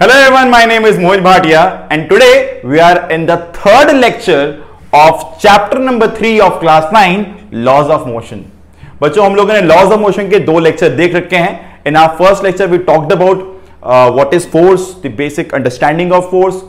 Hello everyone, my name is Mohit Bhatia and today we are in the third lecture of chapter number 3 of class 9 laws of motion. बच्चों हम लोगों ने laws of motion के दो lecture देख रखे हैं. In our first lecture we talked about what is force, the basic understanding of force.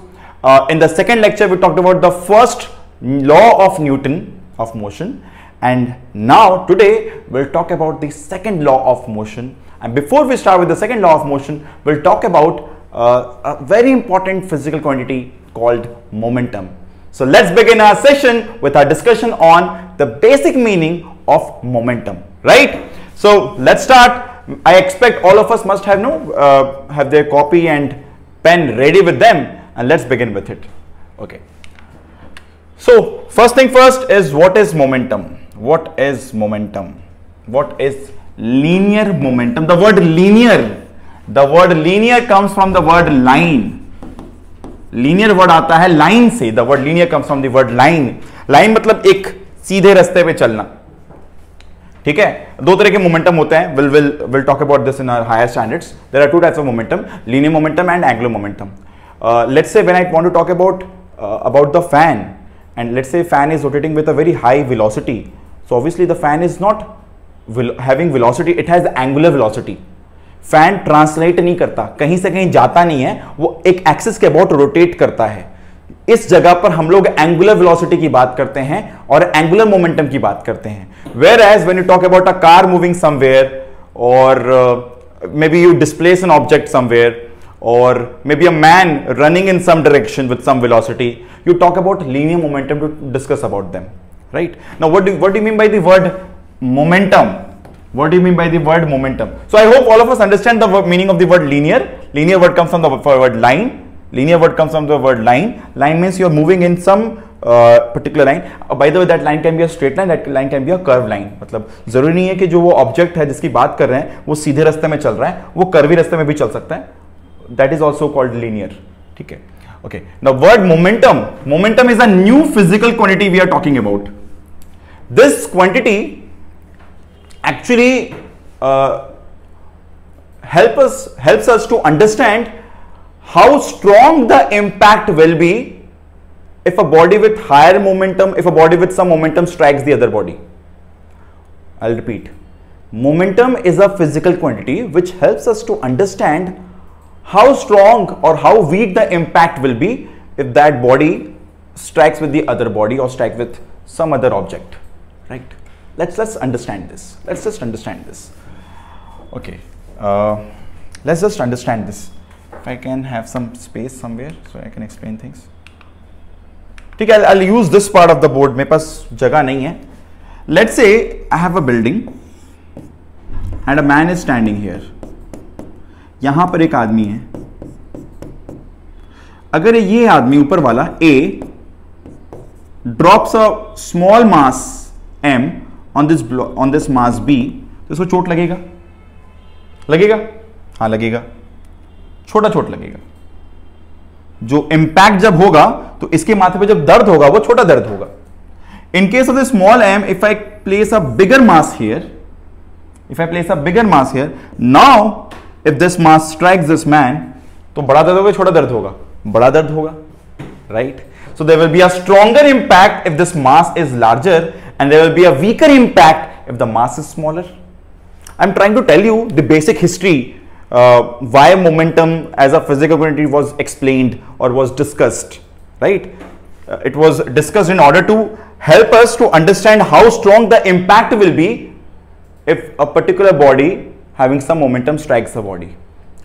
In the second lecture we talked about the first law of Newton of motion, and now today we'll talk about the second law of motion. And before we start with the second law of motion, we'll talk about a very important physical quantity called momentum. So let's begin our session with our discussion on the basic meaning of momentum, right? So let's start. I expect all of us must have have their copy and pen ready with them, and let's begin with it. Okay. So first thing first is, what is momentum? What is momentum? What is linear momentum? The word linear comes from the word line. Linear word आता है line से. The word linear comes from the word line. Line मतलब एक सीधे रास्ते पे चलना. ठीक है. दो तरह के मोमेंटम होते हैं. We'll talk about this in our higher standards. There are two types of momentum: linear momentum and angular momentum. Let's say when I want to talk about the fan, and let's say fan is rotating with a very high velocity. So obviously the fan is not having velocity; it has angular velocity. Fan translate नहीं करता, कहीं से कहीं जाता नहीं है, वो एक एक्सिस के अबाउट रोटेट करता है. इस जगह पर हम लोग एंगुलर वेलोसिटी की बात करते हैं और एंगुलर मोमेंटम की बात करते हैं. Whereas when you talk about a car moving somewhere, और maybe you displace an object somewhere, or maybe a man running in some direction with some velocity, you talk about linear momentum to discuss about them, right? Now what do you mean by the word momentum? What do you mean by the word momentum? So I hope all of us understand the meaning of the word linear. Linear word comes from the word line. Linear word comes from the word line. Line means you are moving in some particular line. By the way, that line can be a straight line, that line can be a curved line. मतलब जरूरी नहीं है कि जो वो object है जिसकी बात कर रहे हैं वो सीधे रास्ते में चल रहा है, वो कर्वी रास्ते में भी चल सकता है. That is also called linear. ठीक है. Okay. Now word momentum. Momentum is a new physical quantity we are talking about. This quantity actually helps us to understand how strong the impact will be if a body with higher momentum, if a body with some momentum strikes the other body. I'll repeat. Momentum is a physical quantity which helps us to understand how strong or how weak the impact will be if that body strikes with the other body or strikes with some other object, right? Let's understand this. Let's just understand this. Okay. Let's just understand this. If I can have some space somewhere so I can explain things. ठीक है, I'll use this part of the board. मेरे पास जगह नहीं है. Let's say I have a building and a man is standing here. यहां पर एक आदमी है. अगर ये आदमी ऊपर वाला A drops a small mass M on this mass B, तो इसको चोट लगेगा? हाँ लगेगा. छोटा चोट लगेगा. जो इम्पैक्ट जब होगा तो इसके माथे पे जब दर्द होगा वो छोटा दर्द होगा. In case of the small m, if I place a bigger mass here, now if this mass strikes this man, तो बड़ा दर्द होगा, छोटा दर्द होगा? बड़ा दर्द होगा, right? So there will be a stronger impact if this mass is larger, and there will be a weaker impact if the mass is smaller. I'm trying to tell you the basic history, why momentum as a physical quantity was explained or was discussed, right? It was discussed in order to help us to understand how strong the impact will be if a particular body having some momentum strikes a body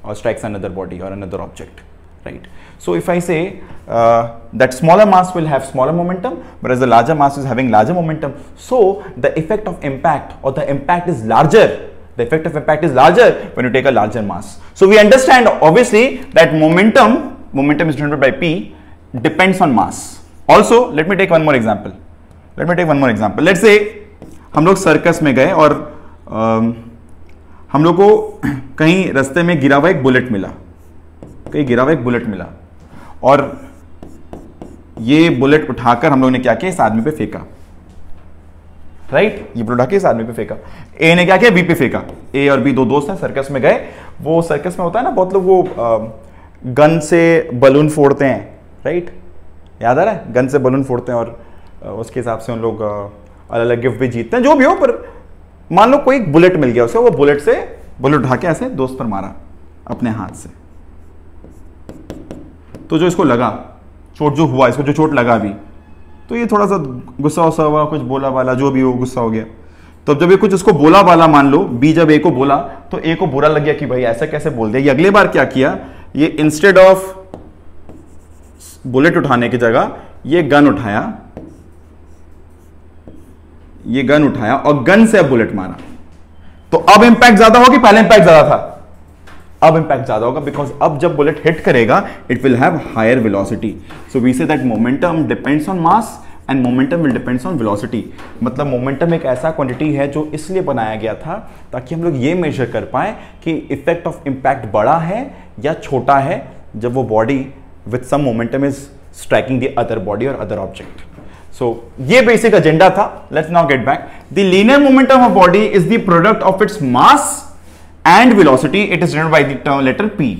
or strikes another body or another object, right? So if I say that smaller mass will have smaller momentum, whereas the larger mass is having larger momentum, so the effect of impact or the impact is larger. The effect of impact is larger when you take a larger mass. So we understand obviously that momentum is denoted by P, depends on mass. Also, let me take one more example. Let's say हम लोग circus में गए और हम लोग को कहीं रास्ते में गिरा हुआ एक बुलेट मिला, और ये बुलेट उठाकर हम लोग ने क्या किया, इस आदमी पे फेंका, राइट? ये बुलेट उठा के इस आदमी पे फेंका. ए ने क्या किया, बी पे फेंका. ए और बी दो दोस्त हैं, सर्कस में गए. वो सर्कस में होता है ना, बहुत लोग वो गन से बलून फोड़ते हैं, राइट? याद आ रहा है? गन से बलून फोड़ते हैं और उसके हिसाब से उन लोग अलग अलग गिफ्ट भी जीतते हैं, जो भी हो। पर मान लो कोई बुलेट मिल गया उसे, वो बुलेट से बुलेट उठा के ऐसे दोस्त पर मारा अपने हाथ से, तो जो इसको लगा चोट, जो हुआ इसको, जो चोट लगा अभी, तो ये थोड़ा सा गुस्सा वुस्सा हुआ, कुछ बोला वाला, जो भी हो, गुस्सा हो गया। तो जब ये कुछ इसको बोला वाला, मान लो बी जब ए को बोला, तो ए को बुरा लग गया कि भाई ऐसा कैसे बोल दिया। ये अगले बार क्या किया, ये इंस्टेड ऑफ बुलेट उठाने की जगह ये गन उठाया, ये गन उठाया और गन से अब बुलेट मारा। तो अब इंपैक्ट ज्यादा होगी, पहले इंपैक्ट ज्यादा था? अब इंपैक्ट ज्यादा होगा, बिकॉज अब जब बुलेट हिट करेगा it will have higher velocity. So we say that momentum depends on mass and momentum will depends on velocity. मतलब मोमेंटम एक ऐसा क्वांटिटी है जो इसलिए बनाया गया था ताकि हम लोग ये मेजर कर पाए कि इफेक्ट ऑफ इंपैक्ट बड़ा है या छोटा है जब वो body with some momentum is striking the other body और अदर ऑब्जेक्ट। सो ये बेसिक एजेंडा था। Let's now get back. The linear momentum of body is the product of its mass and velocity. It is denoted by the term letter P।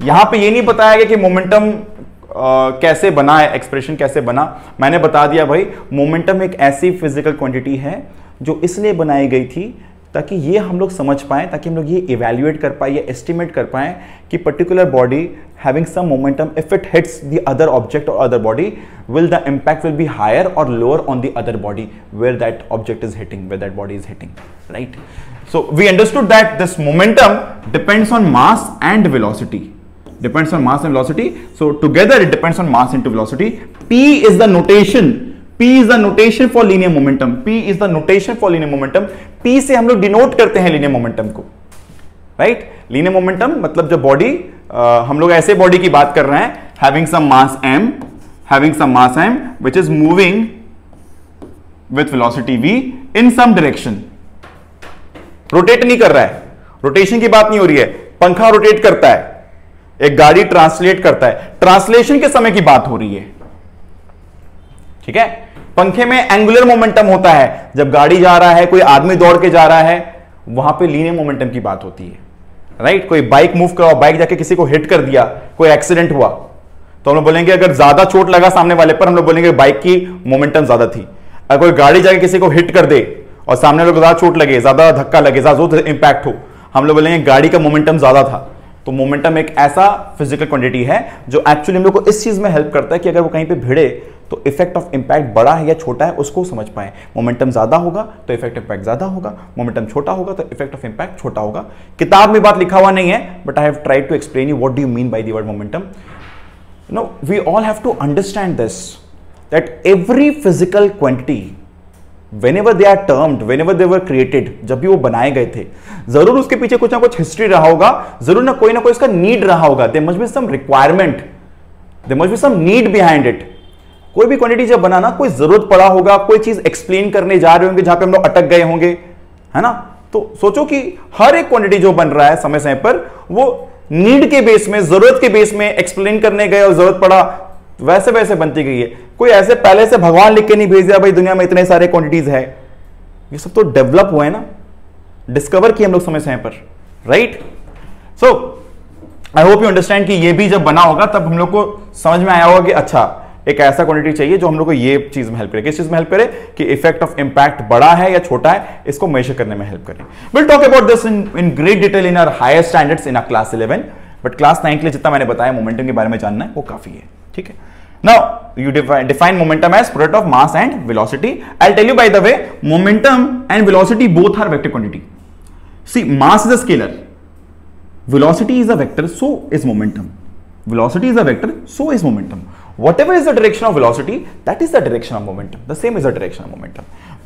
यहां पे ये नहीं बताया गया कि मोमेंटम कैसे बना है, एक्सप्रेशन कैसे बना। मैंने बता दिया भाई, मोमेंटम एक ऐसी फिजिकल क्वांटिटी है जो इसलिए बनाई गई थी ताकि ये हम लोग समझ पाए, ताकि हम लोग ये इवैल्यूएट कर पाए या एस्टिमेट कर पाए कि particular body having some momentum, if it hits the other object or other body, will the impact will be higher or lower on the other body where that object is hitting, where that body is hitting, right? So we understood that this momentum depends on mass and velocity. Depends on mass and velocity. So together it depends on mass into velocity. P is the notation. P is the notation for linear momentum. P is the notation for linear momentum. P से हम लोग denote करते हैं linear momentum को, right? Linear momentum मतलब जब body, हम लोग ऐसे बॉडी की बात कर रहे हैं having some mass m which is moving with velocity v in some direction. Rotate नहीं कर रहा है, रोटेशन की बात नहीं हो रही है। पंखा रोटेट करता है, एक गाड़ी ट्रांसलेट करता है, ट्रांसलेशन के समय की बात हो रही है, ठीक है? पंखे में एंगुलर मोमेंटम होता है, जब गाड़ी जा रहा है, कोई आदमी दौड़ के जा रहा है, वहां पे लीनियर मोमेंटम की बात होती है, राइट? कोई बाइक मूव कराओ, बाइक जाके किसी को हिट कर दिया, कोई एक्सीडेंट हुआ, तो हम लोग बोलेंगे अगर ज्यादा चोट लगा सामने वाले पर, हम लोग बोलेंगे बाइक की मोमेंटम ज्यादा थी। अगर कोई गाड़ी जाके किसी को हिट कर दे और सामने लोग ज्यादा चोट लगे, ज्यादा धक्का लगे, ज्यादा इंपैक्ट हो, हम लोग बोलेंगे गाड़ी का मोमेंटम ज्यादा था। तो मोमेंटम एक ऐसा फिजिकल क्वांटिटी है जो एक्चुअली हम लोग को इस चीज में हेल्प करता है कि अगर वो कहीं पे भिड़े तो इफेक्ट ऑफ इंपैक्ट बड़ा है या छोटा है उसको समझ पाए। मोमेंटम ज्यादा होगा तो इफेक्ट इंपैक्ट ज्यादा होगा, मोमेंटम छोटा होगा तो इफेक्ट ऑफ इंपैक्ट छोटा होगा। किताब में बात लिखा हुआ नहीं है, but I have tried to explain you what do you mean by the word momentum. No, we all have to understand this that every physical quantity whenever they are termed, whenever they were created, जब भी वो बनाए गए थे, जरूर उसके पीछे कुछ ना कुछ हिस्ट्री रहा होगा, जरूर ना कोई इसका नीड रहा होगा। There must be some requirement, there must be some need behind it. कोई भी क्वांटिटी जब बनाना कोई जरूरत पड़ा होगा, कोई चीज एक्सप्लेन करने जा रहे होंगे जहां पे हम लोग अटक गए होंगे, है ना? तो सोचो कि हर एक क्वांटिटी जो बन रहा है समय समय पर, वो नीड के बेस में, जरूरत के बेस में एक्सप्लेन करने गए और जरूरत पड़ा वैसे वैसे बनती गई है। कोई ऐसे पहले से भगवान लिख के नहीं भेज दिया भाई दुनिया में इतने सारे क्वांटिटीज है। ये सब तो डेवलप हुए ना, डिस्कवर किए हम लोग समय समय पर, right? So I hope you understand कि ये भी जब बना होगा तब हम लोग को समझ में आया होगा कि अच्छा एक ऐसा क्वांटिटी चाहिए जो हम लोग को ये चीज में हेल्प करे। किस चीज में हेल्प करे? कि इफेक्ट ऑफ इंपैक्ट बड़ा है या छोटा है, इसको मेजर करने में हेल्प करे। Will talk about this in great detail in our higher standards in our class 11, but class 9 के लिए जितना मैंने बताया मोमेंटम के बारे में जानना है वो काफी है, ठीक है? Now you define momentum as product of mass and velocity. I'll tell you by the way, momentum and velocity both are vector quantity. See, mass is a scalar, velocity is a vector, so is momentum. Velocity is a vector, so is momentum. Whatever is the direction of velocity, that is the direction of momentum. The same is the direction of momentum.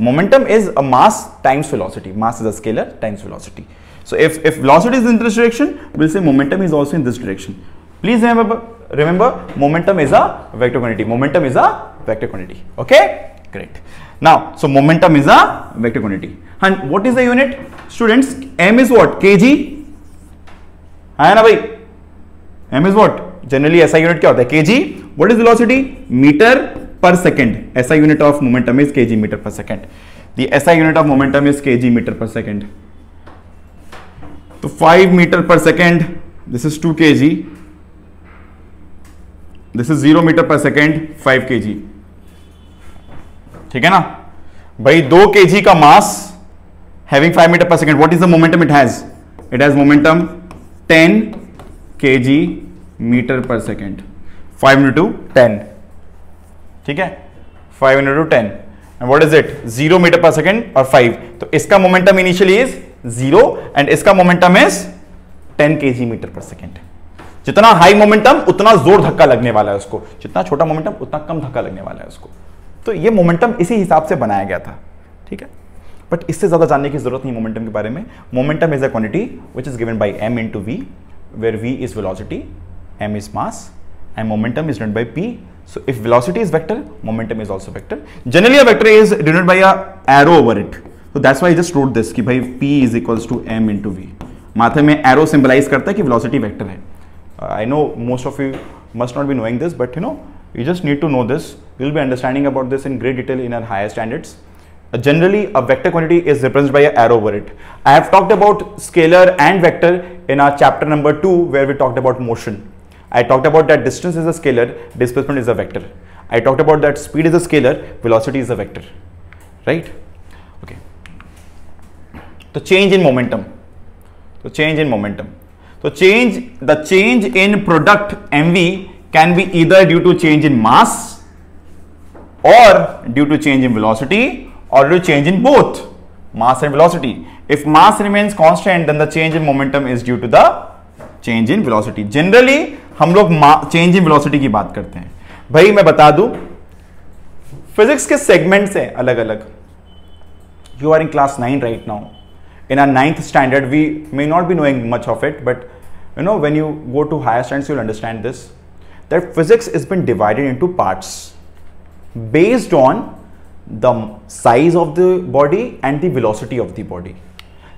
Momentum is a mass times velocity. Mass is a scalar times velocity. So if velocity is in this direction, we'll say momentum is also in this direction. Please remember momentum is a vector quantity. Momentum is a vector quantity. Okay, great. Now, so momentum is a vector quantity. And what is the unit? Students, m is what? kg है ना भाई? m is what? Generally SI unit क्या होता है? kg. What is velocity? Meter per second. SI unit of momentum is kg meter per second. The SI unit of momentum is kg meter per second. So 5 meter per second. This is 2 kg. This is 0 metre per second 5 kg, ठीक है ना भाई। 2 kg का mass having 5 metre per second, what is the momentum it has? It has momentum 10 kg metre per second, 5 into 10, ठीक है, 5 into 10, and what is it? 0 metre per second और 5, तो इसका मोमेंटम इनिशियली इज 0 एंड इसका momentum is 10 kg metre per second. जितना high momentum उतना जोर धक्का लगने वाला है उसको, जितना छोटा मोमेंटम उतना कम धक्का लगने वाला है उसको। तो ये मोमेंटम इसी हिसाब से बनाया गया था, ठीक है। बट इससे ज्यादा जानने की जरूरत नहीं मोमेंटम के बारे में। Momentum is a quantity which is given by m into v, where v is velocity, m is mass, and momentum is denoted by p. So if velocity is vector, momentum is also vector. Generally a vector is denoted by a arrow over it. So that's why I just wrote this कि भाई p is equals to m into v. माथे में arrow symbolize करता है कि velocity vector है। I know most of you must not be knowing this, but you just need to know this. You will be understanding about this in great detail in our higher standards. Generally, a vector quantity is represented by an arrow over it. I have talked about scalar and vector in our chapter number 2, where we talked about motion. I talked about that distance is a scalar, displacement is a vector. I talked about that speed is a scalar, velocity is a vector, right? Okay. So change in momentum. So change in momentum. So the change in product mv can be either due to change in mass or due to change in velocity or due to change in both mass and velocity. If mass remains constant, then the change in momentum is due to the change in velocity. Generally हम लोग change in velocity की बात करते हैं। भाई मैं बता दूं, फिजिक्स के सेगमेंट्स हैं अलग अलग। You are in class 9 right now. In our 9th standard, we may not be knowing much of it, but when you go to higher standards, you'll understand this, that physics has been divided into parts based on the size of the body and the velocity of the body.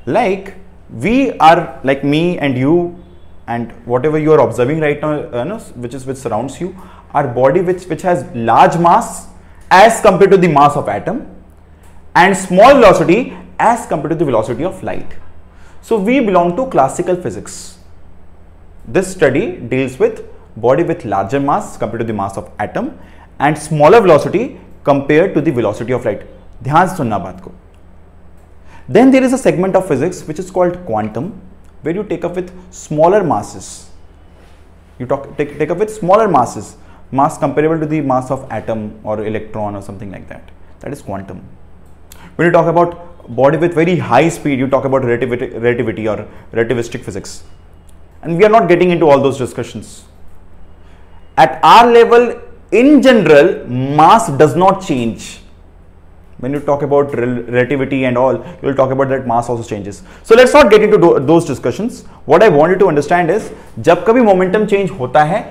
Like we are, like me and you and whatever you are observing right now, which surrounds you, our body which has large mass as compared to the mass of atom and small velocity as compared to the velocity of light. So we belong to classical physics. This study deals with body with larger mass compared to the mass of atom and smaller velocity compared to the velocity of light. ध्यान से सुनना बात को। Then there is a segment of physics which is called quantum, where you take up with smaller masses. You take up with smaller masses, mass comparable to the mass of atom or electron or something like that. That is quantum. When you talk about body with very high speed, you talk about relativity or relativistic physics. And we are not getting into all those discussions. At our level, in general, mass does not change. When you talk about relativity and all, you will talk about that mass also changes. So let's not get into those discussions. What I want you to understand is, जब कभी momentum change होता है,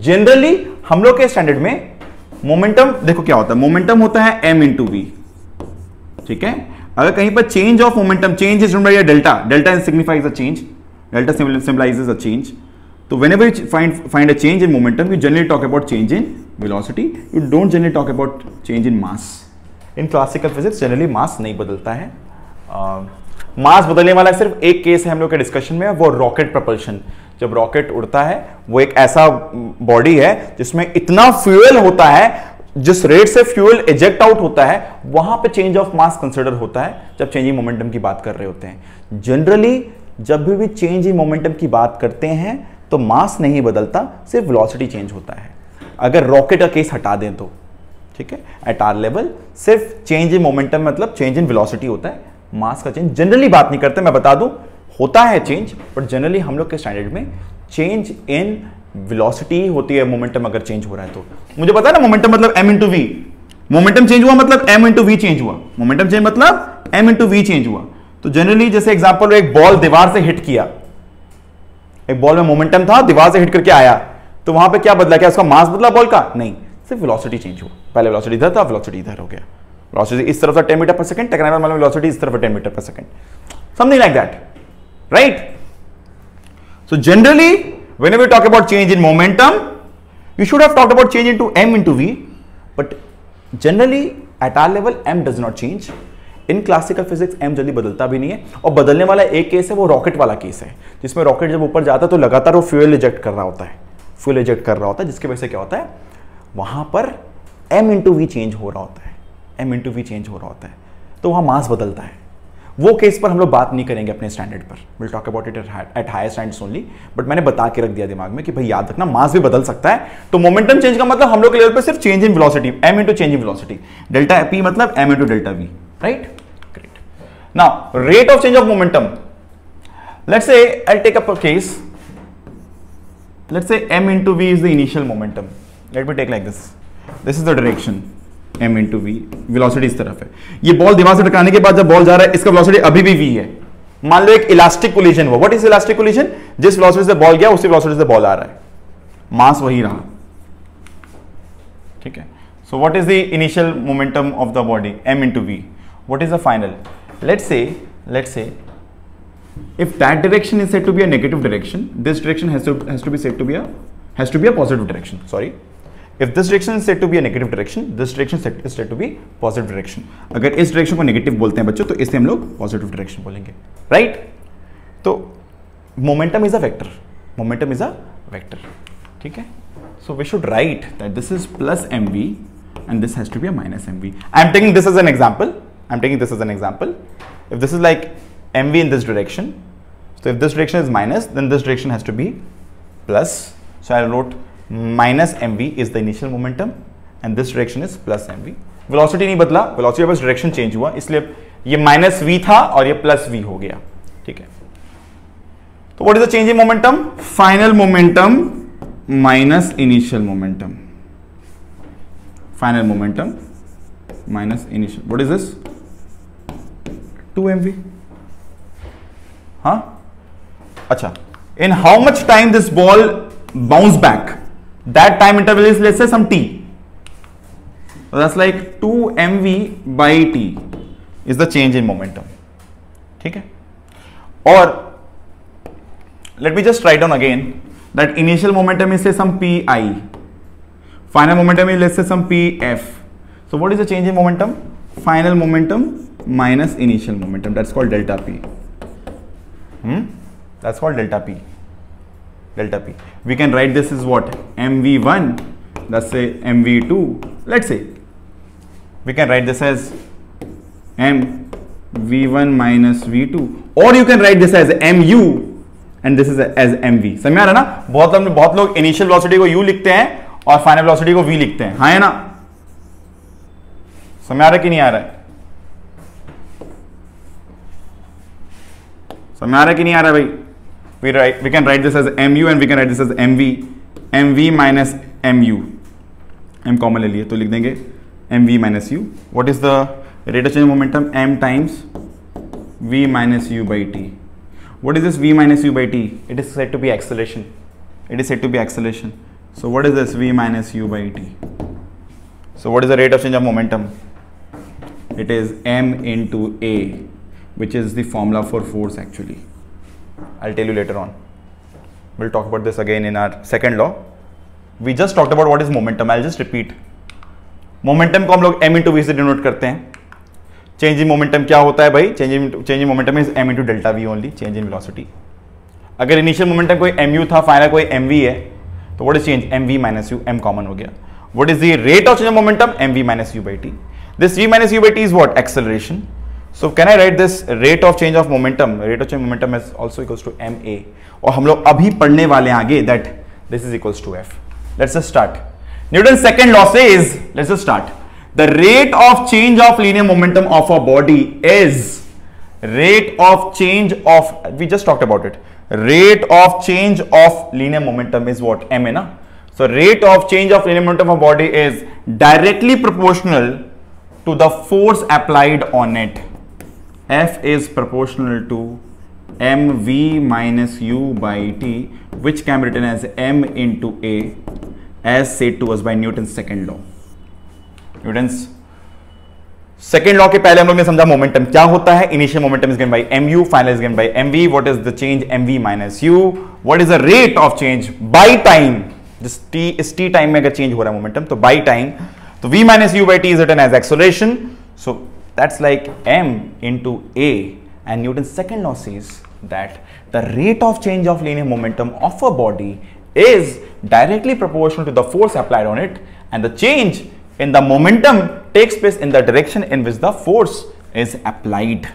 generally हम लोग के standard में momentum देखो क्या होता है, momentum होता है m into v, ठीक है। अगर कहीं पर change of momentum, change is denoted by a delta. Delta signifies a change. Delta symbolizes a change. So whenever you find a change in momentum, you generally talk about change in velocity. You don't generally talk about change in mass. In classical physics, generally mass नहीं बदलता है। मास बदलने वाला सिर्फ एक case है हम लोग के डिस्कशन में, वो रॉकेट प्रपल्शन। जब रॉकेट उड़ता है, वो एक ऐसा बॉडी है जिसमें इतना फ्यूल होता है, जिस रेट से फ्यूल इजेक्ट आउट होता है, वहां पे चेंज ऑफ मास कंसिडर होता है जब चेंज इन मोमेंटम की बात कर रहे होते हैं। जनरली जब भी चेंज इन मोमेंटम की बात करते हैं तो मास नहीं बदलता, सिर्फ वेलोसिटी चेंज होता है। अगर रॉकेट का केस हटा दें तो, ठीक है, एट आर लेवल सिर्फ चेंज इन मोमेंटम मतलब चेंज इन वेलोसिटी होता है, मास का चेंज जनरली बात नहीं करते। मैं बता दूं, होता है चेंज, बट जनरली हम लोग के स्टैंडर्ड में चेंज इन वेलोसिटी होती है। मोमेंटम अगर चेंज हो रहा है तो मुझे पता है ना, मोमेंटम मतलब m into v, momentum change हुआ मतलब m इंटू वी चेंज हुआ, मोमेंटम चेंज मतलब m इंटू वी चेंज हुआ। तो जनरली जैसे एग्जांपल, एक बॉल दीवार से हिट किया, एक बॉल में मोमेंटम था, दीवार से हिट करके आया, तो वहां पे क्या बदला? क्या उसका मास बदला बॉल का? नहीं, सिर्फ वेलोसिटी चेंज हुआ। पहले वेलोसिटी इधर था, वेलोसिटी इधर हो गया। वेलोसिटी इस तरफ था 10 मीटर पर सेकंड, टकराने वाला वेलोसिटी इस तरफ 10 metre per second, something like that, right? So generally whenever we talk about change in momentum, you should have talked about change into m into v, but generally at our level m does not change. In classical physics m जल्दी बदलता भी नहीं है, और बदलने वाला एक case है, वो रॉकेट वाला केस है, जिसमें रॉकेट जब ऊपर जाता है तो लगातार वो फ्यूल इजेक्ट कर रहा होता है, फ्यूल इजेक्ट कर रहा होता है, जिसकी वजह से क्या होता है, वहां पर m इंटू वी चेंज हो रहा होता है, m इंटू वी चेंज हो रहा होता है, तो वहां मास बदलता है। वो केस पर हम लोग बात नहीं करेंगे अपने स्टैंडर्ड पर, will talk about it at higher standards only, but मैंने बता के रख दिया दिमाग में कि भाई याद रखना मास भी बदल सकता है। तो मोमेंटम चेंज का मतलब हम लोग के लेवल पर सिर्फ change in velocity, m into change in velocity, delta p मतलब m into delta v, right? Great. Now rate of change of momentum, let's say I'll take up a case, let's say m into v is the initial momentum, let me take like this is the direction, m into v, velocity इस तरफ है, ये ball दीवार से टकराने के बाद जब बॉल जा रहा है, इसका वेलोसिटी अभी भी v है। मान लो एक इलास्टिक कोलिजन हुआ, व्हाट इज इलास्टिक कोलिजन? जिस वेलोसिटी से बॉल गया उसी वेलोसिटी से बॉल आ रहा है, मास वही रहा, ठीक है। So what is the initial momentum of the body, m into v, what is the final? let's say if that direction is said to be a negative direction, this direction has to be said to be a positive direction. Sorry, if this direction is said to be a negative direction, this direction is said to be positive direction. अगर इस direction को negative बोलते हैं बच्चों, तो इसे हम लोग positive direction बोलेंगे, right? तो momentum is a vector. Momentum is a vector. ठीक है? So we should write that this is plus mv and this has to be a minus mv. I am taking this as an example. If this is like mv in this direction, so if this direction is minus, then this direction has to be plus. So I wrote minus mv is the initial momentum and this direction is plus mv. Velocity नहीं बदला, velocity बस direction change हुआ, इसलिए ये minus v था और ये plus v हो गया, ठीक है। तो what is the change in momentum? Final momentum minus initial momentum, final momentum minus initial, what is this? 2mv। हाँ, अच्छा, in how much time this ball bounce back, that time interval is let's say some t, so that's like 2mv by t is the change in momentum, ठीक है। और let me just write down again that initial momentum is say some pi, final momentum is let's say some pf, so what is the change in momentum? Final momentum minus initial momentum, that's called delta p. That's called delta p. Delta p. We can write this as what? mv1, let's say mv2. Let's say we can write this as mv1 minus v2, or you can write this as mu and this is as mv. समझ में आ रहा ना? बहुत लोग initial velocity को u लिखते हैं और फाइनल वेलोसिटी को v लिखते हैं, हाँ है ना? समझ आ रहा है कि नहीं आ रहा है? समझ आ रहा है कि नहीं आ रहा है भाई? we can write this as mu and we can write this as mv minus mu, m common ले लिए तो लिख देंगे mv minus u. what is the rate of change of momentum? m times v minus u by t. what is this v minus u by t? it is said to be acceleration, it is said to be acceleration. so what is this v minus u by t? so what is the rate of change of momentum? it is m into a, which is the formula for force actually. I'll tell you later on. We'll talk about this again in our second law. We just talked about what is momentum. I'll just repeat. Momentum को हम लोग m into v से denote करते हैं. Change in momentum क्या होता है भाई? Change in momentum is m into delta v only. Change in velocity. अगर initial momentum कोई mu था, final कोई mv है, तो what is change? mv minus u, m common हो गया. What is the rate of change of momentum? mv minus u by t. This v minus u by t is what? Acceleration. So can I write this rate of change of momentum? Rate of change of momentum is also equals to ma. और हम लोग अभी पढ़ने वाले हैं आगे that this is equals to f. Let's just start. Newton's second law says, let's just start. The rate of change of linear momentum of a body is rate of change of, we just talked about it. Rate of change of linear momentum is what? m है ना? So rate of change of linear momentum of a body is directly proportional to the force applied on it. F is proportional to mv minus u by t, which can be written as m into a, as said to us by Newton's second law. Newton's second law के पहले हम लोग ने समझा momentum क्या होता है. Initial momentum is given by mu, final is given by mv. What is the change mv minus u? What is the rate of change by time? जिस t इस t टाइम में अगर चेंज हो रहा है मोमेंटम तो by time, तो v minus u by t is written as acceleration. So that's like m into a, and Newton's second law says that the rate of change of linear momentum of a body is directly proportional to the force applied on it, and the change in the momentum takes place in the direction in which the force is applied.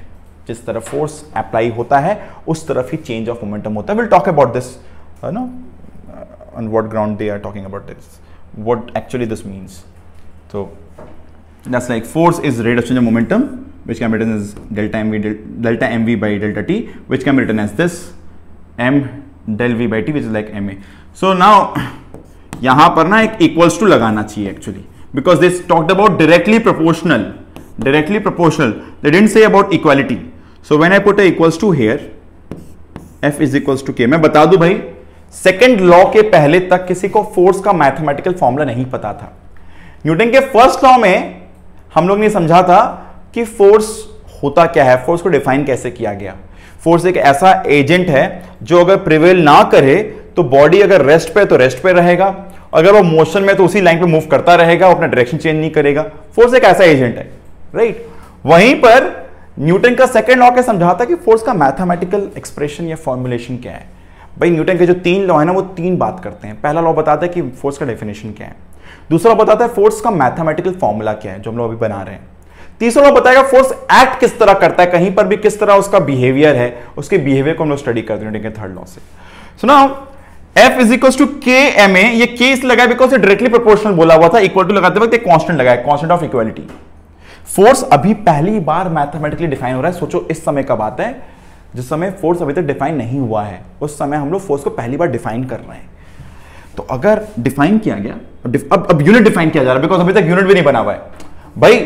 जिस तरफ force apply होता है उस तरफ ही change of momentum होता है. Will talk about this no on what ground they are talking about this, what actually this means. So that's like force is rate of change of momentum, which can be written as delta mv by delta t, which can be written as this m del v by t, which is like ma. So now यहां पर ना एक equals to लगाना चाहिए actually, because they talked about directly proportional. They didn't say about equality. So when I put a equals to here, F is equals to K. मैं बता दूं भाई, सेकेंड लॉ के पहले तक किसी को फोर्स का मैथमेटिकल फॉर्मूला नहीं पता था. न्यूटन के फर्स्ट लॉ में हम लोग ने समझा था कि फोर्स होता क्या है, फोर्स को डिफाइन कैसे किया गया. फोर्स एक ऐसा एजेंट है जो अगर प्रिवेल ना करे तो बॉडी अगर रेस्ट पे तो रेस्ट पे रहेगा, अगर वो मोशन में तो उसी लाइन पे मूव करता रहेगा, वो अपना डायरेक्शन चेंज नहीं करेगा. फोर्स एक ऐसा एजेंट है, राइट. वहीं पर न्यूटन का सेकेंड लॉ क्या समझाता कि फोर्स का मैथमेटिकल एक्सप्रेशन या फॉर्मुलेशन क्या है. भाई न्यूटन के जो तीन लॉ है ना, वो तीन बात करते हैं. पहला लॉ बताता है कि फोर्स का डेफिनेशन क्या है, दूसरा बताता है फोर्स का मैथमेटिकल फॉर्मूला क्या है जो हम लोग अभी बना रहे हैं, तीसरा लॉ बताएगा फोर्स एक्ट किस तरह करता है, कहीं पर भी किस तरह उसका बिहेवियर है, उसके बिहेवियर को हम लोग स्टडी करते हैं न्यूटन के थर्ड लॉ से. So now F is equal to k m a. ये के इसलिए लगा बिकॉज डायरेक्टली प्रोपोर्शनल बोला हुआ था, इक्वल टू लगाते वक्त एक कांस्टेंट लगा है, कांस्टेंट ऑफ इक्वालिटी. फोर्स अभी पहली बार मैथमेटिकली डिफाइन हो रहा है. सोचो इस समय का बात है जिस समय फोर्स अभी तक डिफाइन नहीं हुआ है, उस समय हम लोग फोर्स को पहली बार डिफाइन कर रहे हैं. तो अगर डिफाइन किया गया, अब यूनिट डिफाइन किया जा रहा है, बिकॉज अभी तक यूनिट भी नहीं बना हुआ है. भाई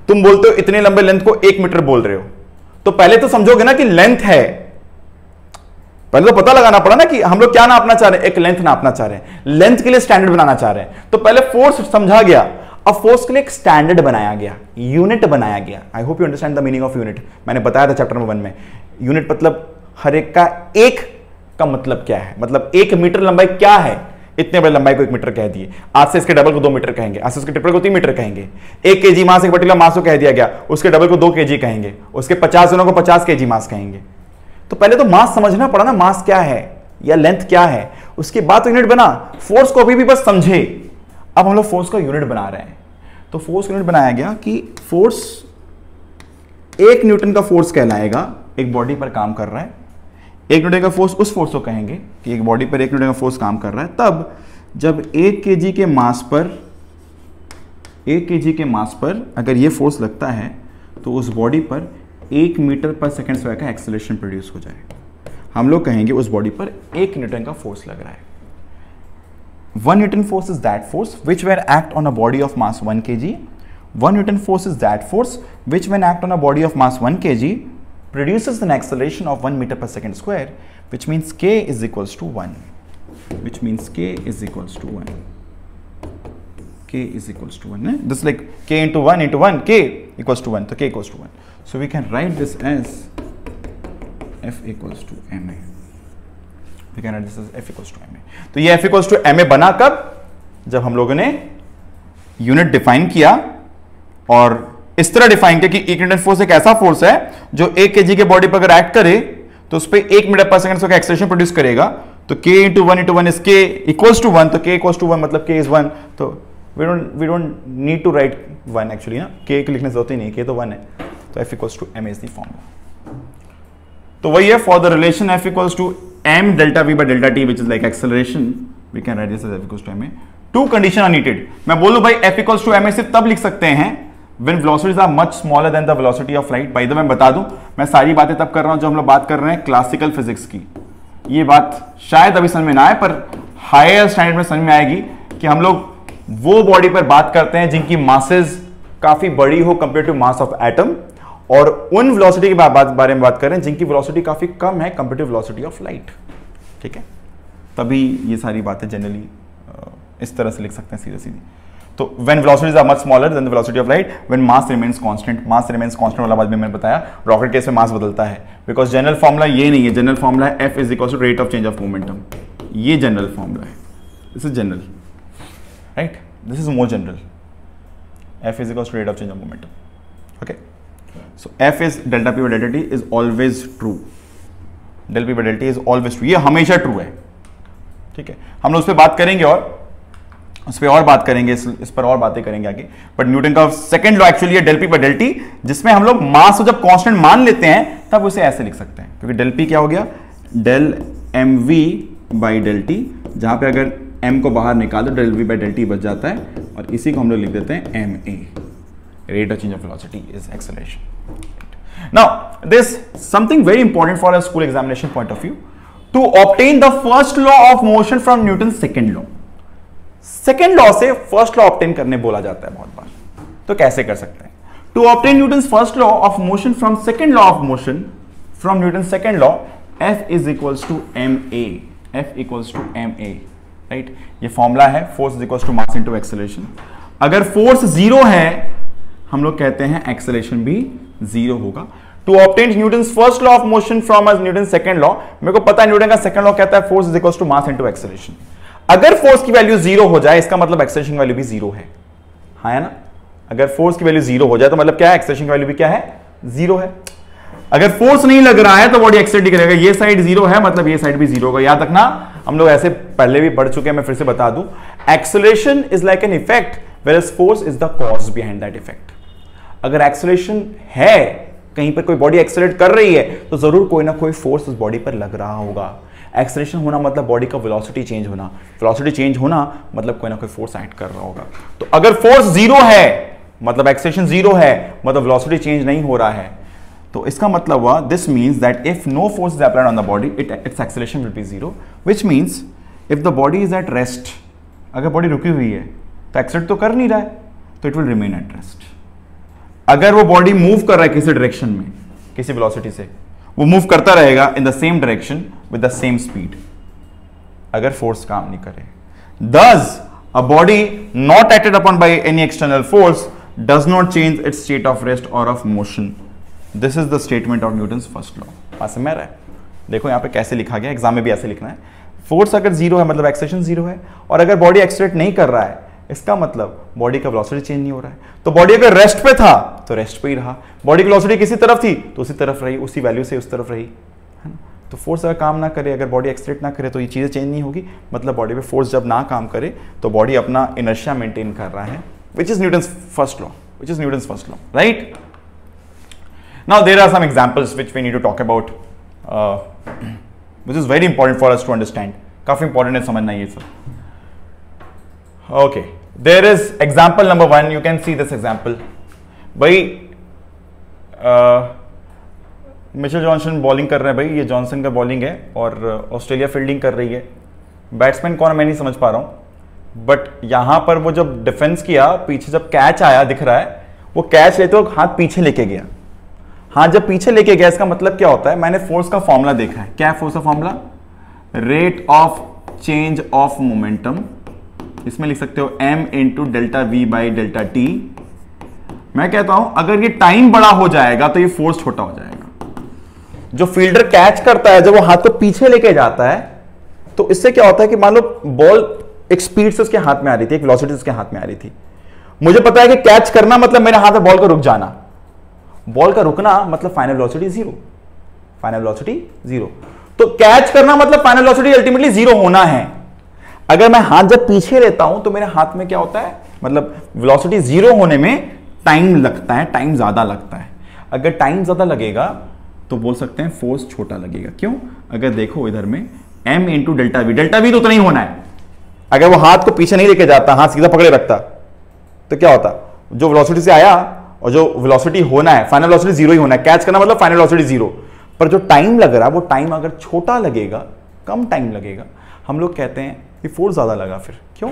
तुम बोलते हो इतने लंबे लेंथ को 1 मीटर बोल रहे हो, तो पहले तो समझोगे ना कि लेंथ है, पहले तो पता लगाना पड़ा ना कि हम लोग क्या नापना चाह रहे हैं, एक लेंथ नापना चाह रहे हैं, लेंथ के लिए स्टैंडर्ड बनाना चाह रहे हैं. तो पहले फोर्स समझा गया, अब फोर्स के लिए एक स्टैंडर्ड बनाया गया, यूनिट बनाया गया. I hope you understand the meaning of unit. मैंने बताया था चैप्टर नंबर 1 में, यूनिट मतलब हर एक का एक का मतलब क्या है, मतलब 1 मीटर लंबाई क्या है, इतने बड़े लंबाई को 1 मीटर कह दिए. आज से इसके डबल को 2 मीटर कहेंगे, आज से उसके ट्रिपल को 3 मीटर कहेंगे. 1 kg मास एक पर्टिकुलर मास को कह दिया गया, उसके डबल को 2 kg कहेंगे, उसके 50 जनों को 50 kg मास कहेंगे. तो पहले तो मास समझना पड़ा ना, मास क्या है या लेंथ क्या है, उसके बाद तो यूनिट बना. फोर्स को अभी भी बस समझे, अब हम लोग फोर्स का यूनिट बना रहे हैं. तो फोर्स यूनिट बनाया गया कि फोर्स 1 न्यूटन का फोर्स कहलाएगा, एक बॉडी पर काम कर रहा है. 1 न्यूटन का फोर्स उस फोर्स को कहेंगे कि एक बॉडी पर 1 न्यूटन का फोर्स काम कर रहा है, तब जब 1 kg के मास पर अगर ये फोर्स लगता है तो उस बॉडी पर 1 मीटर पर सेकेंड स्क्वायर का एक्सेलरेशन प्रोड्यूस हो जाए. हम लोग कहेंगे उस बॉडी पर 1 न्यूटन का फोर्स लग रहा है. 1 Newton force is that force which when act on a body of mass 1 kg. 1 Newton force is that force which when act on a body of mass 1 kg produces an acceleration of 1 meter per second square, which means k is equals to 1. Which means k is equals to 1. K is equals to 1. This is like k into 1 into 1, k equals to 1. So k equals to 1. So we can write this as F equals to ma. We can write this as F equals to ma. तो ये F equals to ma बना कब, जब हम लोगों ने unit define किया और इस तरह डिफाइन किया कि 1 न्यूटन फोर्स एक ऐसा फोर्स है जो 1 kg के बॉडी पर अगर एक्ट करे तो उस पर 1 मीटर पर सेकंड का एक्सेलरेशन प्रोड्यूस करेगा. तो k into 1 is k equals to 1. तो k equals to 1 मतलब k is 1. तो we don't need to write 1 actually ना, k को लिखने की जरूरत ही नहीं, k तो 1 है. तो F equals to ma is the formula. तो वही है for the relation F equals to m delta v by delta t which is like acceleration, we can write this as F equals to ma. 2 condition are needed. मैं बोलूं भाई F equals to ma सिर्फ तब लिख सकते हैं when velocities are much smaller than the velocity of light. by the way मैं बता दूं, मैं सारी बातें तब कर रहा हूं जब हम लोग बात कर रहे हैं क्लासिकल फिजिक्स की. ये बात शायद अभी समझ में ना आए, पर हायर स्टैंडर्ड में समझ में आएगी कि हम लोग वो बॉडी पर बात करते हैं जिनकी मासेस काफी बड़ी हो compare to mass of atom, और उन वेलोसिटी के बारे में बात करें जिनकी वेलोसिटी काफी कम है compare to velocity of light. ठीक है, तभी ये सारी बातें जनरली इस तरह से लिख सकते हैं सीधे सीधे. तो when velocities are much smaller than the velocity of light, when mass remains constant. Mass remains constant वाला बात भी मैंने बताया, रॉकेट केस में मास बदलता है, बिकॉज जनरल फॉर्मूला ये नहीं है. जनरल फॉर्मूला है F is equal to rate of change of momentum. ये जनरल फॉर्मूला है, this is general, right, this is more general. F is equal to rate of change of momentum. Okay, so F is delta p by delta t is always true. Del p by del t is always true. ये हमेशा true है. ठीक है, हम लोग उस पर बात करेंगे और उस पर और बात करेंगे, इस पर और बातें करेंगे आगे। बट न्यूटन का सेकंड लॉ एक्चुअली है del p by del t, जिसमें हम लोग मास को जब कांस्टेंट मान लेते हैं तब उसे ऐसे लिख सकते हैं, क्योंकि डेल पी क्या हो गया, del m v by del t, जहां पे अगर m को बाहर निकाल दो del we by del t बच जाता है, और इसी को हम लोग लिख देते हैं m a, rate of change of velocity is acceleration. Now this something very important for a school examination point of view, to obtain the first law of motion from Newton second law. Second law से first law obtain करने बोला जाता है बहुत बार, तो कैसे कर सकते हैं? To obtain Newton's first law of motion from second law of motion from Newton second law, F is equals to m a, F equals to m a, right? ये फॉर्मूला है, force is equals to mass into acceleration. अगर force zero है, हम लोग कहते हैं acceleration भी zero होगा। To obtain Newton's first law of motion from Newton second law, मेरे को पता है न्यूटन का सेकंड लॉ कहता है force is equals to mass into acceleration. अगर फोर्स की वैल्यू जीरो हो जाए, इसका मतलब एक्सेलरेशन की वैल्यू भी जीरो है, हाँ है ना? अगर फोर्स की वैल्यू जीरो हो जाए तो मतलब क्या है, एक्सेलरेशन की वैल्यू भी क्या है, जीरो है। अगर फोर्स नहीं लग रहा है तो बॉडी एक्सेलरेट करेगा, ये साइड जीरो है मतलब ये साइड भी जीरो होगा। याद रखना, हम लोग ऐसे पहले भी पढ़ चुके हैं, मैं फिर से बता दूं, acceleration is like an effect where force is the cause behind that effect. अगर एक्सेलरेशन है, कहीं पर कोई बॉडी एक्सेलरेट कर रही है, तो जरूर कोई ना कोई फोर्स उस बॉडी पर लग रहा होगा। एक्सेलरेशन होना मतलब बॉडी का वेलोसिटी चेंज होना, वेलोसिटी चेंज होना मतलब कोई ना कोई फोर्स एक्ट कर रहा होगा। तो अगर फोर्स जीरो है मतलब एक्सेलरेशन जीरो है, मतलब वेलोसिटी चेंज नहीं हो रहा है, तो इसका मतलब हुआ this means that if no force is applied on the body, its acceleration will be zero, which means if the body is at rest, अगर बॉडी रुकी हुई है तो एक्सेलरेट तो कर नहीं रहा है, तो it will remain at rest. अगर वो बॉडी मूव कर रहा है किसी डायरेक्शन में, किसी वेलोसिटी से, वो मूव करता रहेगा in the same direction with the same speed, अगर फोर्स काम नहीं करे। Thus, a body not acted upon by any external force does not change its state of rest or of motion. This is the statement of Newton's first law. बात समझ रहा है? देखो यहाँ पे कैसे लिखा गया, एग्जाम में भी ऐसे लिखना है। फोर्स अगर जीरो है मतलब एक्सेलरेशन जीरो है, और अगर बॉडी एक्सेलरेट नहीं कर रहा है, इसका मतलब बॉडी का वेलोसिटी चेंज नहीं हो रहा है। तो बॉडी अगर रेस्ट पे था तो रेस्ट पे ही रहा, बॉडी की वेलोसिटी किसी तरफ थी तो उसी तरफ रही, उसी वैल्यू से उस तरफ रही, है ना? तो फोर्स अगर काम ना करे, अगर बॉडी एक्सेलरेट ना करे, तो ये चीज़ें चेंज नहीं होगी। मतलब बॉडी पे फोर्स जब ना काम करे तो बॉडी अपना इनर्शिया मेंटेन कर रहा है, which is Newton's first law, which is Newton's first law, right? Now there are some examples which we need to talk about, which is very important for us to understand. काफी important है समझना ये सब. Okay, there is example number 1. You can see this example. भाई Mitchell Johnson bowling कर रहे हैं, भाई ये जॉनसन का बॉलिंग है और ऑस्ट्रेलिया फील्डिंग कर रही है। बैट्समैन कौन है मैं नहीं समझ पा रहा हूँ, बट यहां पर वो जब डिफेंस किया, पीछे जब कैच आया दिख रहा है, वो कैच लेते वक्त हाथ पीछे लेके गया। हाथ जब पीछे लेके गया, इसका मतलब क्या होता है? मैंने फोर्स का फॉर्मूला देखा है। क्या है फोर्स का formula? Rate of change of momentum, इसमें लिख सकते हो m into delta we by delta T. मैं कहता हूं अगर ये टाइम बड़ा हो जाएगा तो ये फोर्स छोटा हो जाएगा। जो फील्डर कैच करता है, जब वो हाथ को पीछे लेके जाता है, तो इससे क्या होता है कि मान लो बॉल एक स्पीड से उसके हाथ में आ रही थी, एक वेलोसिटी से उसके हाथ में आ रही थी। मुझे पता है कि कैच करना मतलब मेरे हाथ में बॉल का रुक जाना, बॉल का रुकना मतलब final velocity zero, final velocity zero. तो कैच करना मतलब फाइनल वेलोसिटी अल्टीमेटली जीरो होना है। अगर मैं हाथ जब पीछे लेता हूं तो मेरे हाथ में क्या होता है, मतलब वेलोसिटी जीरो होने में टाइम लगता है, टाइम ज्यादा लगता है। अगर टाइम ज्यादा लगेगा तो बोल सकते हैं फोर्स छोटा लगेगा। क्यों? अगर देखो इधर में m into delta we, delta we तो उतना ही होना है। अगर वो हाथ को पीछे नहीं लेके जाता, हाथ सीधा पकड़े रखता, तो क्या होता? जो वेलोसिटी से आया और जो वेलोसिटी होना है, फाइनल वेलोसिटी जीरो ही होना है। कैच करना मतलब फाइनल वेलोसिटी जीरो, पर जो टाइम लग रहा है वो टाइम अगर छोटा लगेगा, कम टाइम लगेगा, हम लोग कहते हैं कि फोर्स ज्यादा लगा। फिर क्यों?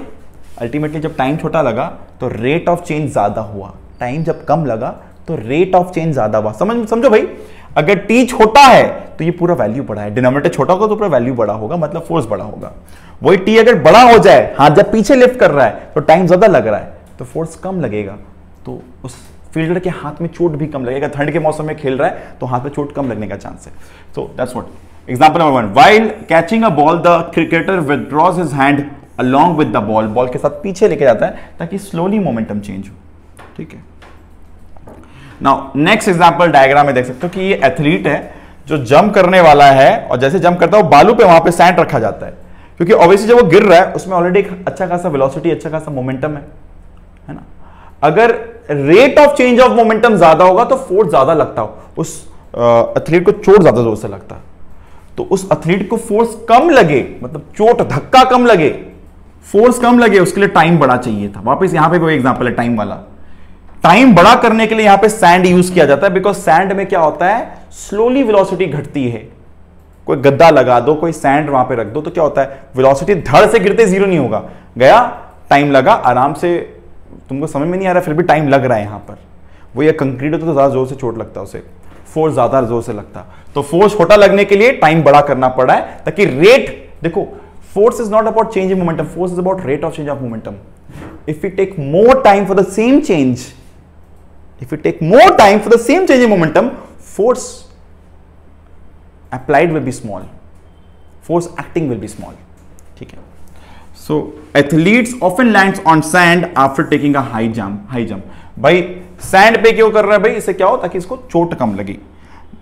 अल्टीमेटली जब टाइम छोटा लगा तो रेट ऑफ चेंज ज्यादा हुआ, टाइम जब कम लगा तो रेट ऑफ चेंज ज्यादा हुआ। समझो भाई, अगर टी छोटा है तो ये पूरा वैल्यू बड़ा है, डिनोमिनेटर छोटा होगा तो पूरा वैल्यू बड़ा होगा, मतलब फोर्स बड़ा होगा। वही टी अगर बड़ा हो जाए, हाथ जब पीछे लिफ्ट कर रहा है तो टाइम ज्यादा लग रहा है, तो फोर्स कम लगेगा, तो उस फील्डर के हाथ में चोट भी कम लगेगा। ठंड के मौसम में खेल रहा है तो हाथ में चोट कम लगने का चांस है। So that's what example number 1, while catching a ball the cricketer withdraws his hand along with the ball, ball के साथ पीछे लेके जाता है ताकि स्लोली मोमेंटम चेंज हो। ठीक है, नाउ नेक्स्ट एग्जांपल डायग्राम में देख सकते हो कि ये एथलीट है जो जंप करने वाला है, और जैसे जंप करता है वो बालू पे, वहां पे सैंड रखा जाता है, क्योंकि ऑब्वियसली जब वो गिर रहा है उसमें ऑलरेडी एक अच्छा खासा वेलोसिटी, अच्छा खासा मोमेंटम है ना। अगर rate of change of momentum ज्यादा होगा तो फोर्स ज्यादा लगता हो, उस एथलीट को चोट ज्यादा जोर से लगता है। तो उस एथलीट को फोर्स कम लगे, मतलब चोट धक्का कम लगे, फोर्स कम लगे, उसके लिए टाइम बड़ा चाहिए था। वापस यहां पे कोई एग्जांपल है टाइम वाला। टाइम बड़ा करने के लिए यहां पे सैंड यूज किया जाता है, बिकॉज सैंड में क्या होता है, स्लोली वेलोसिटी घटती है। कोई गद्दा लगा दो, कोई सैंड वहां पे रख दो, तो क्या होता है, वेलोसिटी धड़ से गिरते जीरो नहीं होगा, गया, टाइम लगा, आराम से, तुमको समझ में नहीं आ रहा फिर भी टाइम लग रहा है यहां पर। वो ये कंक्रीट होता तो ज्यादा जोर से चोट लगता है, उसे फोर्स ज्यादा जोर से लगता। तो फोर्स छोटा लगने के लिए टाइम बड़ा करना पड़ा है, ताकि रेट, देखो force is not about change in momentum, force is about rate of change of momentum. If you take more time for the same change, if you take more time for the same change in momentum, force applied will be small, force acting will be small. ठीक है। So athletes often lands on sand after taking a high jump. भाई sand पे क्यों कर रहा है भाई, इससे क्या हो, ताकि इसको चोट कम लगे।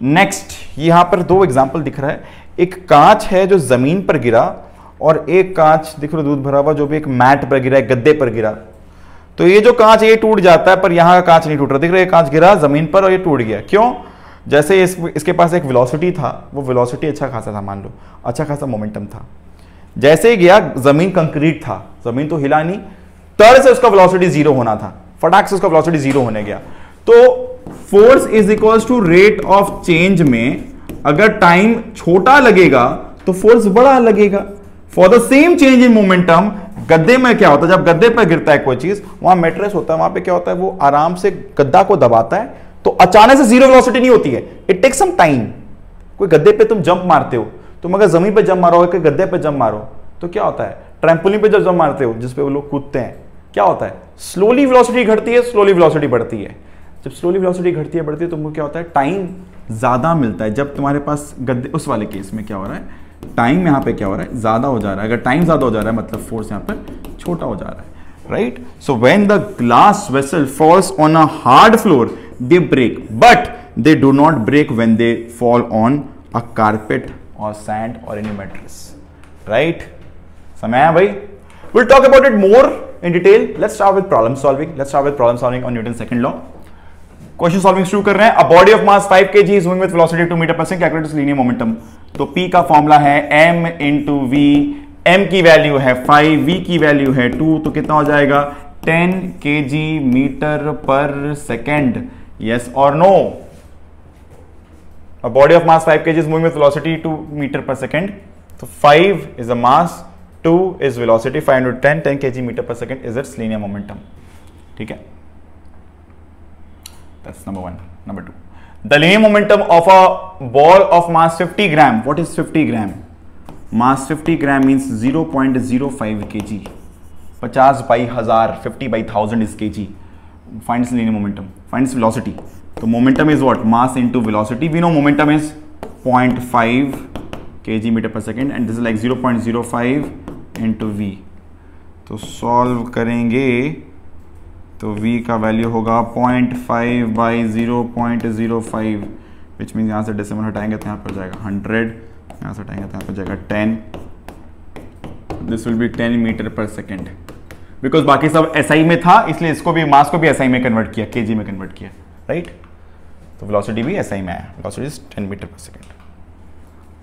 नेक्स्ट यहां पर दो एग्जांपल दिख रहा है, एक कांच है जो जमीन पर गिरा, और एक कांच दिख रहा दूध भरा हुआ जो भी एक मैट पर गिरा है, गद्दे पर गिरा। तो ये जो कांच ये टूट जाता है, पर यहां का कांच नहीं टूट रहा, दिख रहा है कांच गिरा जमीन पर और ये टूट गया। क्यों? जैसे इसके पास एक वेलोसिटी था, वो वेलोसिटी अच्छा खासा था, मान लो अच्छा खासा मोमेंटम था। जैसे ही गया, जमीन कंक्रीट था, जमीन तो हिला नहीं, तड़ से उसका वेलोसिटी जीरो होना था, फटाक से उसका वेलोसिटी जीरो होने गया। तो force is equals to rate of change में अगर टाइम छोटा लगेगा तो फोर्स बड़ा लगेगा। For the same change in momentum, गद्दे में क्या होता है, जब गद्दे पर गिरता है कोई चीज, वहां मैट्रेस होता है, वहां पे क्या होता है, वो आराम से गद्दा को दबाता है, तो अचानक से जीरो वेलोसिटी नहीं होती है, इट टेक्स सम टाइम। कोई गद्दे पे तुम जंप मारते हो, तुम अगर जमीन पे जंप मारोगे, कोई गद्दे पे जंप मारो, तो क्या होता है, ट्रैम्पोलिन पे जब जंप मारते हो, जिसपे वो लोग कूदते हैं, क्या होता है, स्लोली वेलोसिटी घटती है, स्लोली वेलोसिटी बढ़ती है। जब स्लोली वेलोसिटी घटती है बढ़ती है, तुमको क्या होता है, टाइम ज्यादा मिलता है। जब तुम्हारे पास गद्दे, उस वाले केस में क्या हो रहा है, टाइम यहाँ पे क्या हो रहा है, ज्यादा हो जा रहा है। अगर टाइम ज्यादा हो जा रहा है मतलब फोर्स यहाँ पर छोटा हो जा रहा है, right. So when the glass vessel falls on a hard floor they break, but they do not break when they fall on a carpet और सैंड और एनी मैट्रेस, राइट। समय है भाई, we'll talk about it more in detail. Let's start with problem solving. Let's start with problem solving on Newton's second law. Question solving शुरू कर रहे हैं। A body of mass 5 kg is moving with velocity 2 metre per second, calculate its linear momentum। तो P का formula है m into v, m की value है 5, v की वैल्यू है 2, तो कितना हो जाएगा 10 kg metre per second, yes और no. A body of mass 5 kg is moving with velocity 2 metre per second, तो 5 is a mass, 2 is velocity, 5 into 10, 10 kg meter per second is its linear momentum. ठीक है, that's number 1. Number 2, the linear momentum of a ball of mass 50 gram. What is 50 gram? Mass 50 gram means 0.05 kg. 50 by 1000, 50 by 1000 is kg. Find its linear momentum. Find its velocity. So momentum is what? Mass into velocity. We know momentum is 0.5 kg meter per second and this is like 0.05 into v. तो solve करेंगे तो v का value होगा 0.5 by 0.05, which means यहाँ से decimal हटाएंगे तो यहाँ पर जाएगा 100, यहाँ से हटाएंगे तो यहाँ पर जाएगा 10। This will be 10 metre per second, because बाकी सब SI में था, इसलिए इसको भी, मास को भी SI में कन्वर्ट किया, kg में कन्वर्ट किया, राइट। तो वेलोसिटी भी SI में आया, velocity is 10 metre per second.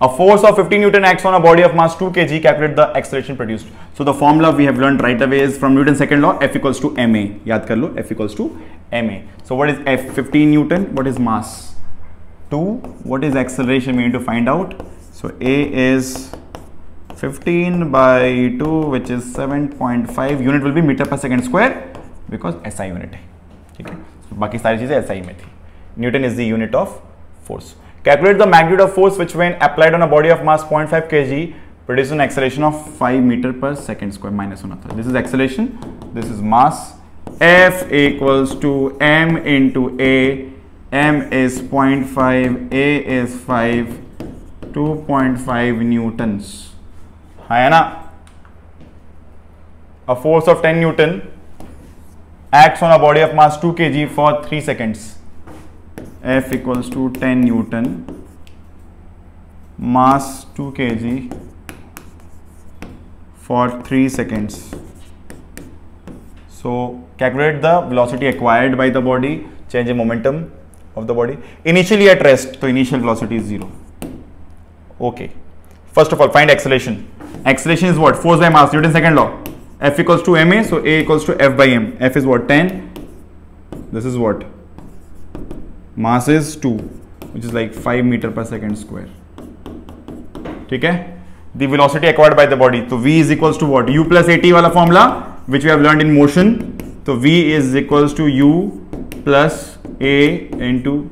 A force of 50 Newton acts on a body of mass 2 kg. Calculate the acceleration produced. So the formula we have learned right away is from Newton's second law, F equals to ma. याद कर लो, F equals to ma. So what is F? 15 Newton. What is mass? 2. What is acceleration? We need to find out. So A is 15 by 2, which is 7.5. Unit will be meter per second square because SI unit है, ठीक है। So बाकी सारी चीजें SI में थी। Newton is the unit of force. Calculate the magnitude of force which when applied on a body of mass 0.5 kg produces an acceleration of 5 meter per second square, minus होना था। This is acceleration, this is mass. F equals to m into a, m is 0.5, a is 5, 2.5 newtons, है ना। A force of 10 Newton acts on a body of mass 2 kg for 3 seconds. F equals to 10 Newton, mass 2 kg for 3 seconds. So calculate the velocity acquired by the body, change in momentum of the body. Initially at rest, so initial velocity is 0. Okay. First of all, find acceleration. Acceleration is what? Force by mass, Newton's second law. F equals to ma, so A equals to F by m. F is what? 10. This is what? Mass is 2, which is like 5 meter per second square. ठीक है? The velocity acquired by the body. So V is equals to what? U plus AT वाला formula, which we have learned in motion. So V is equals to U plus A into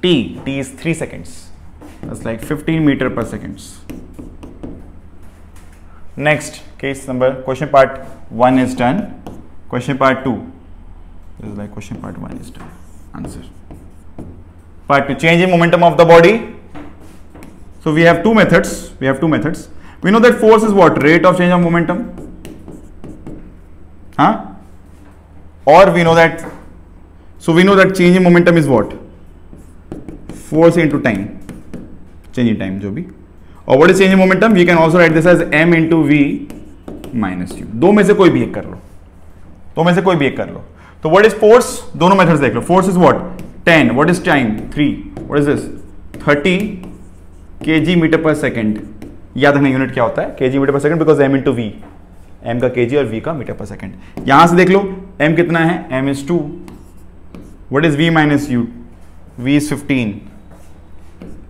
T. T is 3 seconds. That's like 15 meter per seconds. Next case number, question part 1 is done. Question part 2 is like question part 1 is done. Answer. Part 2, change in momentum of the body. So we have two methods. We know that force is what? Rate of change of momentum. Or we know that, so we know that change in momentum is what? Force into time. Change in time, जो भी. और what is change in momentum? We can also write this as m into v minus u. दो में से कोई भी एक कर लो. तो what is force? दोनों methods देख लो. Force is what? 10. What is time? 3. What is this? 30 kg meter per second. याद रखना यूनिट क्या होता है? kg meter per second because m into v. m का kg और v का मीटर पर सेकंड. यहां से देख लो m कितना है? m is 2. What is v minus u? v is 15.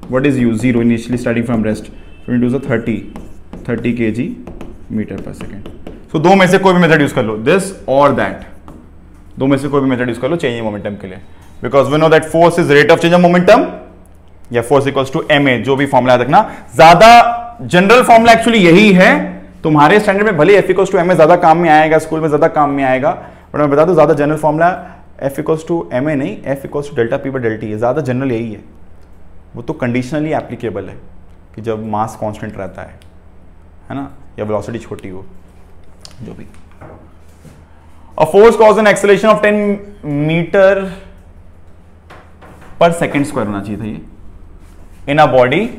What is u? 0 initially starting from rest. So into the 30 kg meter per second. So दो में से कोई भी मेथड यूज कर लो, this or that. दो में से कोई भी मेथड यूज कर लो चेंज इन मोमेंटम के लिए. Because we know that force is rate of change of momentum या force equals to ma. जो भी फॉर्मूला रखना, ज्यादा जनरल फॉर्मूला एक्चुअली यही है. तुम्हारे स्टैंडर्ड में भले f equals to ma ज्यादा काम में आएगा, स्कूल में ज्यादा काम में आएगा, बट मैं बता दूं ज्यादा general formula f equals to ma नहीं, f equals to delta p by delta t है. ज्यादा जनरल यही है. वो तो कंडीशनली एप्लीकेबल है कि जब मास कांस्टेंट रहता है ना, या वेलोसिटी छोटी हो, जो भी. A force cause an acceleration of 10 meter per second square होना चाहिए था ये. In a body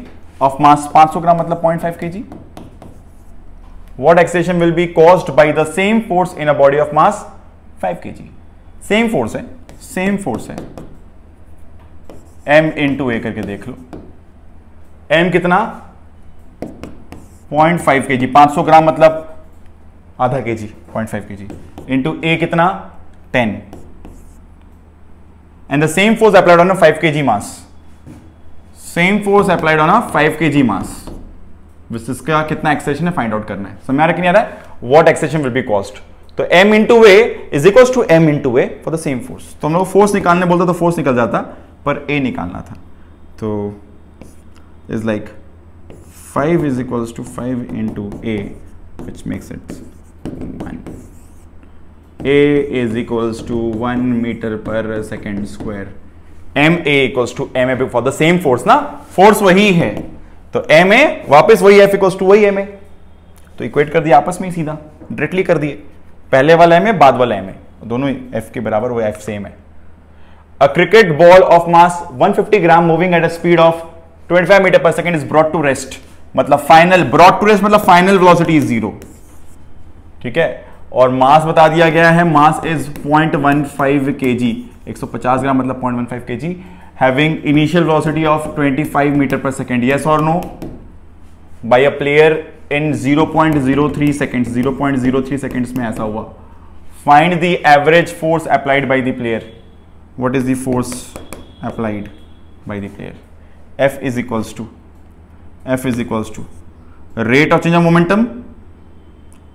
of mass 500 ग्राम मतलब 0.5 kg. What acceleration will be caused by the same force in a body of mass 5 kg? Same force है. m into a करके देख लो. m कितना? 0.5 kg. 500 ग्राम मतलब आधा kg, 0.5 kg. Into a कितना? 10. And the same force applied on a 5 kg mass. इसका कितना acceleration है फाइंड आउट करना है. समझ आ रहा है कि नहीं आ रहा है? What acceleration will be caused? तो m into a is equals to m into a for the same force. तो हम लोग फोर्स निकालने बोलते तो फोर्स निकल जाता, पर a निकालना था. तो is like 5 is equals to 5 into a, which makes it 1. a is equals to 1 meter per second square. ma equals to ma for the same force ना, फोर्स वही है तो ma वापस वही f equals to वही ma. तो equate कर दिया आपस में ही सीधा, डायरेक्टली कर दिए. पहले वाला ma बाद वाला ma, दोनों f के बराबर, वो f सेम है. A cricket ball of mass 150 gram moving at a speed of 25 meter per second is brought to rest. मतलब फाइनल, brought to rest मतलब फाइनल वेलोसिटी इज 0. ठीक है. और मास बता दिया गया है, मास इज 0.15 kg. 150 ग्राम मतलब 0.15 kg. Having initial velocity of 25 metre per second. Yes और no? By a player in 0.03 seconds. 0.03 seconds में ऐसा हुआ. Find the average force applied by the player. What is the force applied by the player? F is equals to rate of change of momentum.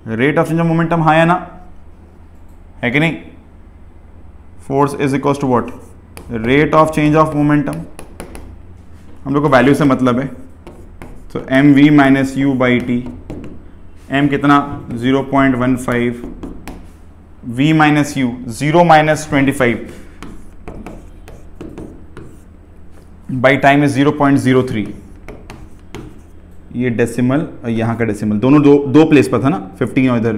Rate of change of momentum high है ना, है कि नहीं? Force is equals to what? Rate of change of momentum. हम लोग को value से मतलब है. तो m we minus you by t. M कितना? 0.15. V minus u 0 minus 25 by time is 0.03. ये डेसिमल और यहाँ का डेसिमल दोनों दो प्लेस पर था ना, 15 और इधर.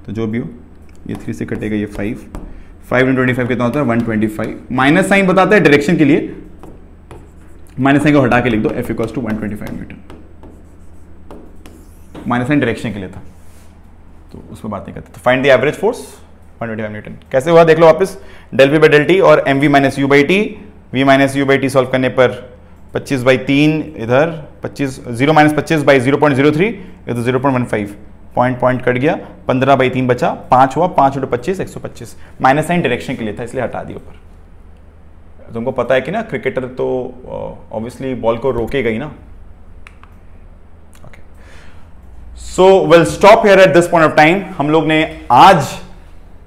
तो जो भी हो, ये 3 से कटेगा, ये 5 × 25 कितना होता है? 125. माइनस साइन बताता है डायरेक्शन के लिए, माइनस साइन को हटा के लिख दो. F = 125 metre. Minus sign direction के लिए था, तो उस पर बात नहीं करते। तो find the average force 125 newton. कैसे हुआ देख लो वापस, del we by del T और M we minus you by T, V minus you by T solve करने पर 25/3 इधर 25 0 माइनस 25 बाई 0.03 इधर 0.15 पॉइंट कट गया, 15/3 बचा, 5 हुआ, 5 × 25 125। माइनस साइन डायरेक्शन के लिए था इसलिए हटा दिया ऊपर। तुमको पता है कि ना क्रिकेटर तो ऑब्वियसली बॉल को रोकेगा ही ना। Okay, so will stop here at this point of time. हम लोग ने आज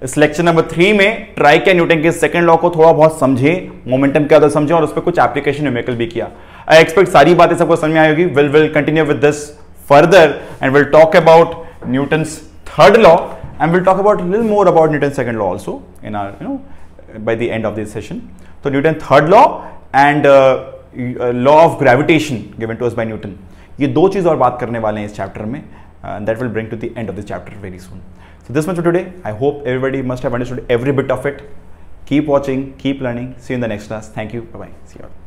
इस लेक्चर नंबर 3 में ट्राइक या न्यूटन के सेकंड लॉ को थोड़ा बहुत समझे, मोमेंटम क्या होता है समझे, और उस पर कुछ एप्लीकेशन न्यूमेरिकल भी किया। आई एक्सपेक्ट सारी बातें सबको समझ में आई होगी। Will continue with this further and will talk about Newton's third law and we'll talk about a little more about Newton's second law also in our by the end of this session. So Newton's third law and law of gravitation given to us by Newton, ये दो चीज और बात करने वाले हैं इस chapter में, that will bring to the end of this chapter very soon. So this much for today. I hope everybody must have understood every bit of it. Keep watching, keep learning. See you in the next class. Thank you. Bye bye. See you all.